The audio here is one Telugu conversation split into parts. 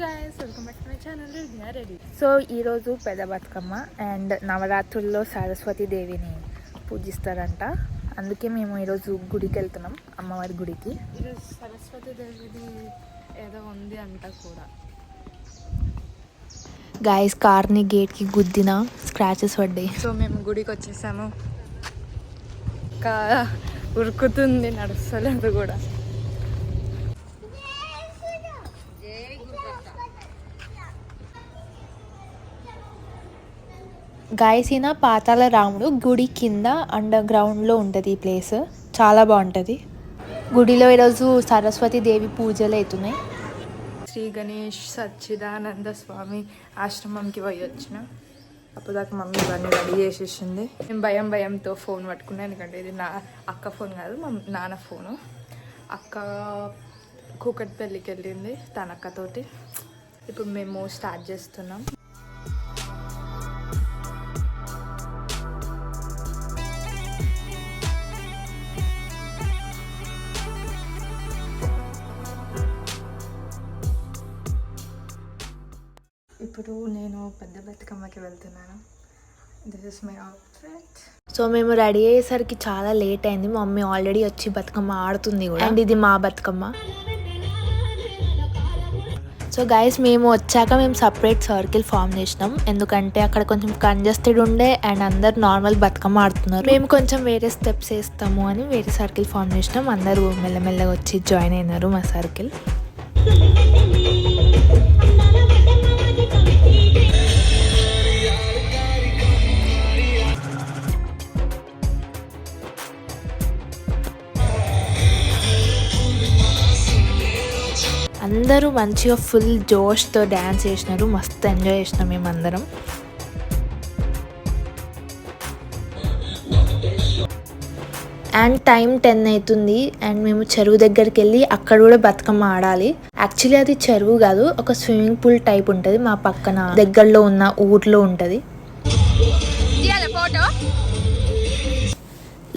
guys, welcome back to my channel. Ready. So ఈరోజు పెద్ద బతుకమ్మ అండ్ నవరాత్రుల్లో సరస్వతి దేవిని పూజిస్తారంట. అందుకే మేము ఈరోజు గుడికి వెళ్తున్నాం, అమ్మవారి గుడికి. ఈరోజు సరస్వతి దేవిది ఏదో ఉంది అంట కూడా. గాయస్ కార్ని గేట్కి గుద్దిన స్క్రాచెస్ పడ్డాయి. సో మేము గుడికి వచ్చేసాము. ఉరుకుతుంది, నడుస్తలేదు కూడా. గాయస్ ఈయన పాతాల రాముడు గుడి కింద అండర్ గ్రౌండ్లో ఉంటుంది ఈ ప్లేస్. చాలా బాగుంటుంది. గుడిలో ఈరోజు సరస్వతి దేవి పూజలు అవుతున్నాయి. శ్రీ గణేష్ సచ్చిదానంద స్వామి ఆశ్రమంకి పోయి వచ్చిన. అప్పటిదాకా మమ్మీ ఇవన్నీ రెడీ చేసేసింది. నేను భయంతో ఫోన్ పట్టుకున్నాను, ఎందుకంటే ఇది నా అక్క ఫోన్ కాదు, మా నాన్న ఫోను. అక్క కూకట్పల్లికి వెళ్ళింది తన అక్కతోటి. ఇప్పుడు మేము స్టార్ట్ చేస్తున్నాం. ఇప్పుడు నేను పెద్ద బతుకమ్మకి వెళ్తున్నాను. This is my outfit. So మేము రెడీ అయ్యేసరికి చాలా లేట్ అయింది. మా మమ్మీ ఆల్రెడీ వచ్చి బతుకమ్మ ఆడుతుంది కూడా. అండ్ ఇది మా బతుకమ్మ. సో గైస్ మేము వచ్చాక మేము సపరేట్ సర్కిల్ ఫామ్ చేసినాం, ఎందుకంటే అక్కడ కొంచెం కంజెస్టెడ్ ఉండే అండ్ అందరు నార్మల్ బతుకమ్మ ఆడుతున్నారు. మేము కొంచెం వేరే స్టెప్స్ వేస్తాము అని వేరే సర్కిల్ ఫామ్ చేసినాం. అందరూ మెల్లమెల్లగా వచ్చి జాయిన్ అయినారు మా సర్కిల్. అందరూ మంచిగా ఫుల్ జోష్తో డ్యాన్స్ చేసినారు. మస్తు ఎంజాయ్ చేసినాం మేమందరం. అండ్ టైం 10 అవుతుంది అండ్ మేము చెరువు దగ్గరికి వెళ్ళి అక్కడ కూడా బతుకమ్మ ఆడాలి. యాక్చువల్లీ అది చెరువు కాదు, ఒక స్విమ్మింగ్ పూల్ టైప్ ఉంటుంది. మా పక్కన దగ్గరలో ఉన్న ఊర్లో ఉంటుంది.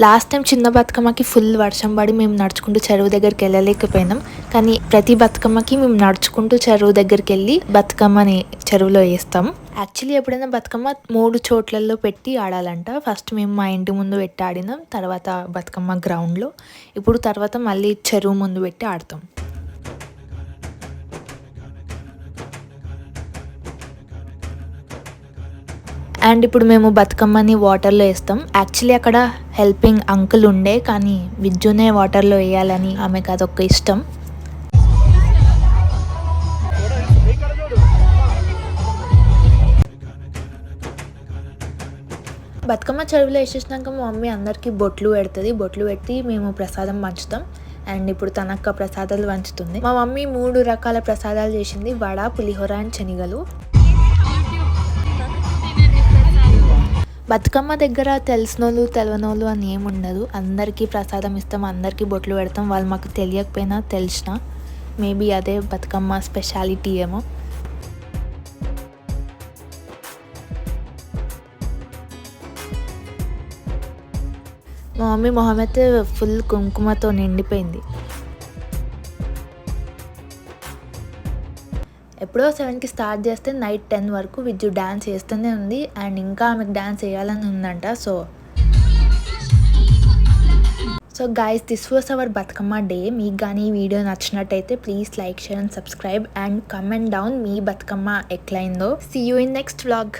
లాస్ట్ టైం చిన్న బతుకమ్మకి ఫుల్ వర్షం పడి మేము నడుచుకుంటూ చెరువు దగ్గరికి వెళ్ళలేకపోయినాం. కానీ ప్రతి బతుకమ్మకి మేము నడుచుకుంటూ చెరువు దగ్గరికి వెళ్ళి బతుకమ్మని చెరువులో వేస్తాం. యాక్చువల్లీ ఎప్పుడైనా బతుకమ్మ 3 చోట్లలో పెట్టి ఆడాలంట. ఫస్ట్ మేము మా ఇంటి ముందు పెట్టి ఆడినాం, తర్వాత బతుకమ్మ గ్రౌండ్లో, ఇప్పుడు తర్వాత మళ్ళీ చెరువు ముందు పెట్టి ఆడతాం. అండ్ ఇప్పుడు మేము బతుకమ్మని వాటర్లో వేస్తాం. యాక్చువల్లీ అక్కడ హెల్పింగ్ అంకుల్ ఉండే, కానీ విజ్జునే వాటర్లో వేయాలని ఆమెకు అదొక ఇష్టం. బతుకమ్మ చెరువులో వేసేసినాక మా మమ్మీ అందరికీ బొట్లు పెడుతుంది. బొట్లు పెట్టి మేము ప్రసాదం పంచుతాం. అండ్ ఇప్పుడు తనక్క ప్రసాదాలు పంచుతుంది. మా మమ్మీ 3 రకాల ప్రసాదాలు చేసింది: వడ, పులిహోర అండ్ శనగలు. బతుకమ్మ దగ్గర తెలిసినోళ్ళు తెలవనోళ్ళు అని ఏముండదు. అందరికీ ప్రసాదం ఇస్తాం, అందరికీ బొట్లు పెడతాం. వాళ్ళు మాకు తెలియకపోయినా తెలిసిన, మేబీ అదే బతుకమ్మ స్పెషాలిటీ ఏమో. మా మమ్మీ మొహం అయితే ఫుల్ కుంకుమతో నిండిపోయింది. ఎప్పుడో 7కి స్టార్ట్ చేస్తే నైట్ 10 వరకు విజ్జు డ్యాన్స్ చేస్తూనే ఉంది. అండ్ ఇంకా ఆమెకు డ్యాన్స్ వేయాలని ఉందంట. So guys, this was our Bathukamma day. మీకు కానీ ఈ వీడియో నచ్చినట్టయితే please like, share and subscribe and comment down మీ బతుకమ్మ ఎట్లయిందో. See you in next vlog.